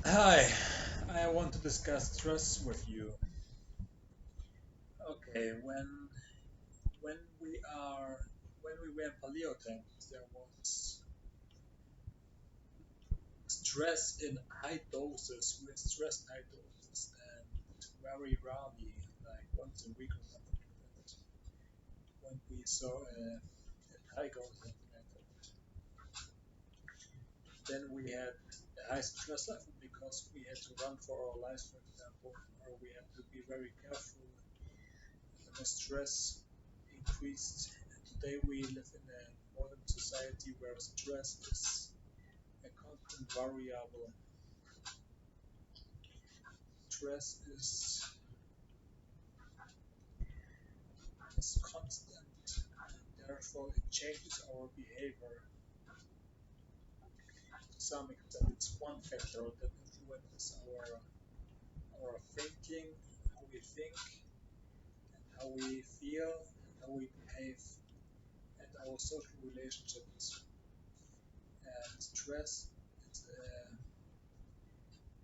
Hi, I want to discuss stress with you. Okay, when we are when we were in paleo times, there was stress in high doses. We had stress in high doses, and very rarely, like once a week or something like that, when we saw a tiger or something like that. Then we had a high stress level because we had to run for our lives, for example, or we had to be very careful. The stress increased. And today we live in a modern society where stress is a constant variable. Stress is constant, and therefore it changes our behavior. To some extent, it's one factor that influences our thinking, how we think, and how we feel, and how we behave, and our social relationships. And stress is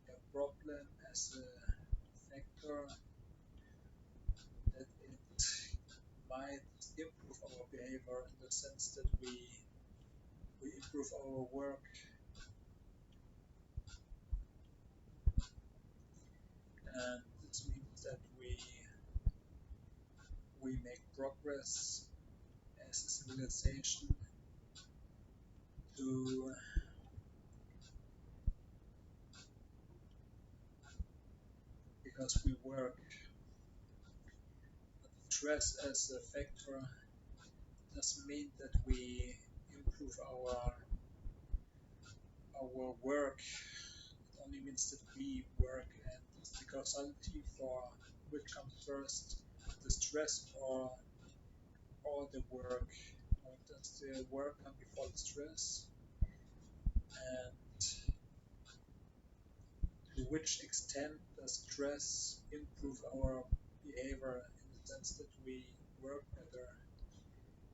a problem as a factor that it might improve our behavior in the sense that we improve our work, and this means that we make progress as a civilization to because we work. But stress as a factor doesn't mean that we improve our work. It only means that we work, and the causality for which comes first, the stress or the work. Or does the work come before the stress? And to which extent does stress improve our behavior in the sense that we work better?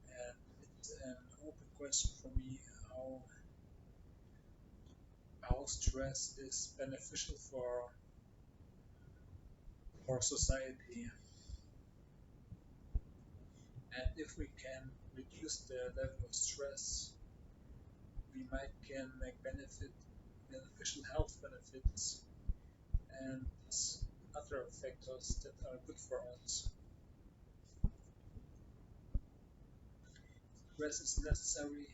And it's an open question for me how stress is beneficial for society. And if we can reduce the level of stress, we might can make beneficial health benefits and other factors that are good for us. Stress is necessary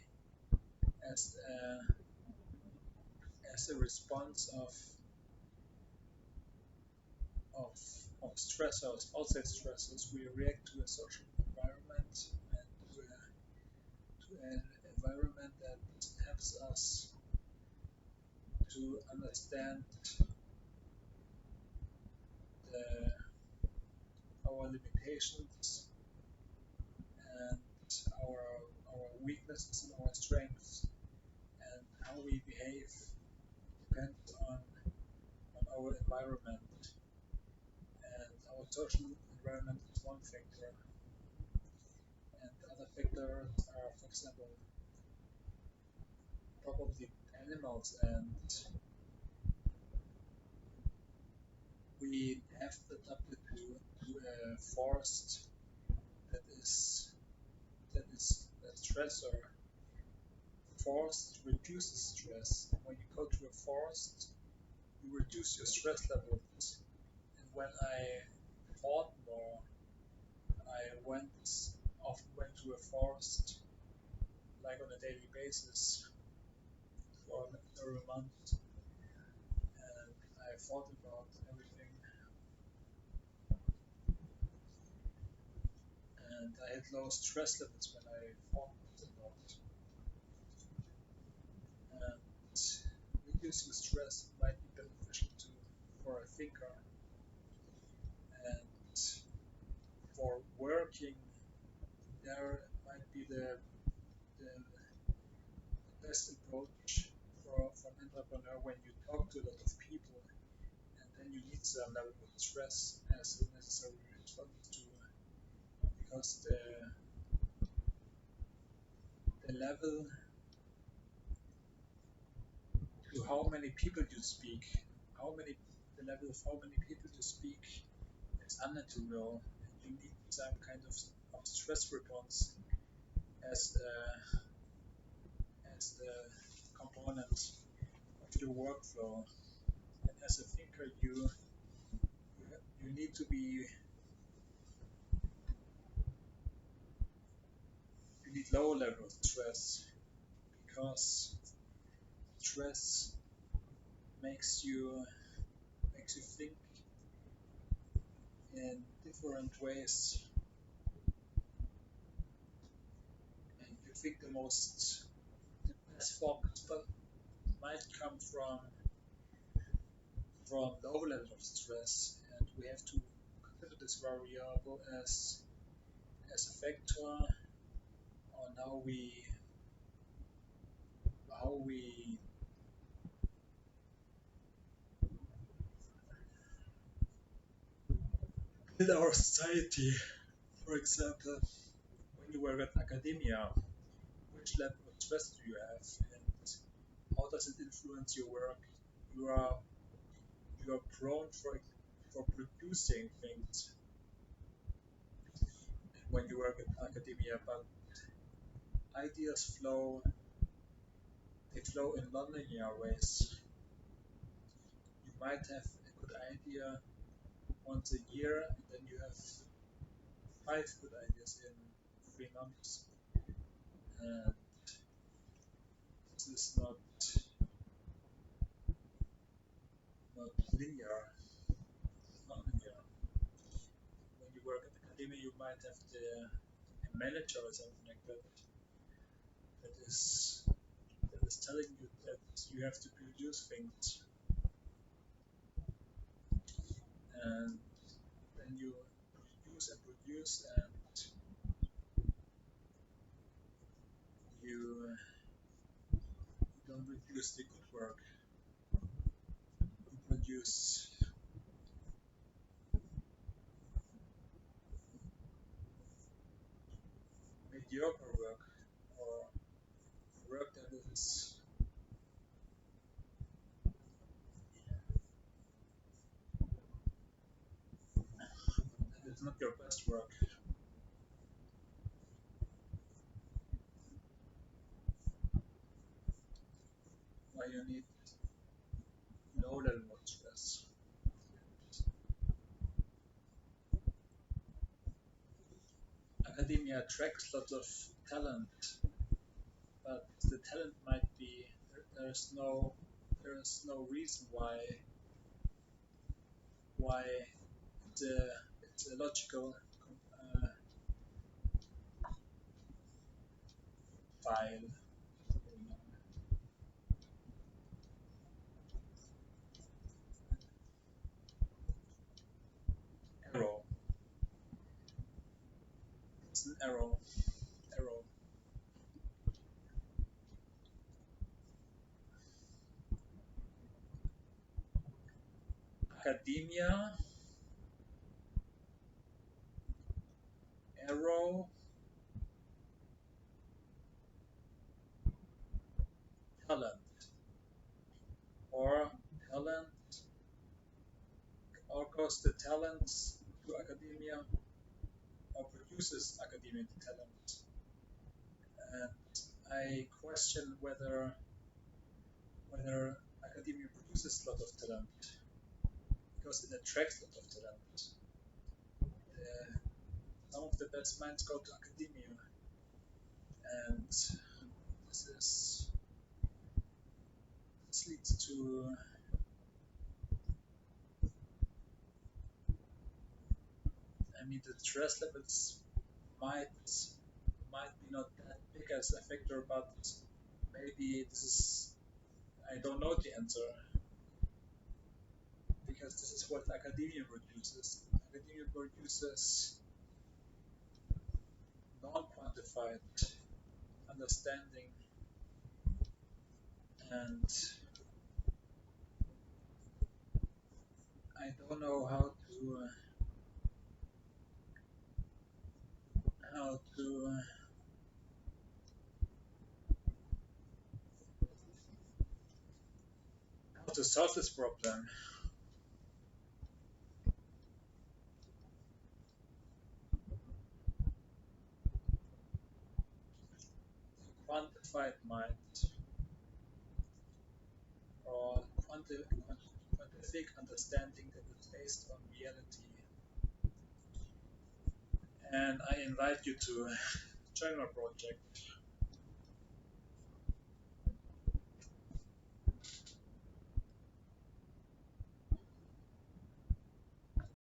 as a response of, of stressors, outside stressors. We react to a social environment and to an environment that helps us to understand the, our limitations and our our weaknesses and our strengths, and how we behave depends on our environment. And our social environment is one factor, and other factors are, for example, probably animals. And we have adapted to a forest that is a stressor. Forest reduces stress. When you go to a forest, you reduce your stress levels. And when I fought more, I often went to a forest like on a daily basis for several months, and I thought about everything, and I had low stress levels when I thought a lot. And reducing stress might be beneficial to for a thinker, and for working, there might be the best approach for an entrepreneur when you talk to a lot of people, and then you need some level of stress as a necessary response to because the level to how many people you speak how many the level of how many people you speak is unnatural, and you need some kind of stress response as as the component of your workflow. And as a thinker, you need to be you need low level of stress because stress makes you makes you think in different ways, and you think the best form but might come from low level of stress, and we have to consider this variable as a factor on how we build our society. For example, when you were at academia, which level of stress do you have, and how does it influence your work? You are you are prone for producing things when you work at academia, but ideas flow in non-linear ways. You might have a good idea once a year, and then you have five good ideas in 3 months. And this is not linear, not linear. When you work at academia, you might have a manager or something like that that is that is telling you that you have to produce things, and then you produce, and you don't produce the good work. You produce mediocre work, or work that is not your best work. Why you need low level of stress. Academia attracts lots of talent, but the talent might be there is no reason why the it's a logical uh, file. Arrow. It's an arrow. Arrow. Academia. Arrow. Talent. Or talent. Or goes the talents to academia, or produces academic talent. And I question whether academia produces a lot of talent because it attracts a lot of talent. Some of the best minds go to academia, and this is this leads to the stress levels might might be not that big as a factor, but maybe this is I don't know the answer because this is what academia produces. Academia produces non-quantified understanding, and I don't know how to to solve this problem, quantified mind or quantific understanding that is based on reality. And I invite you to join my project.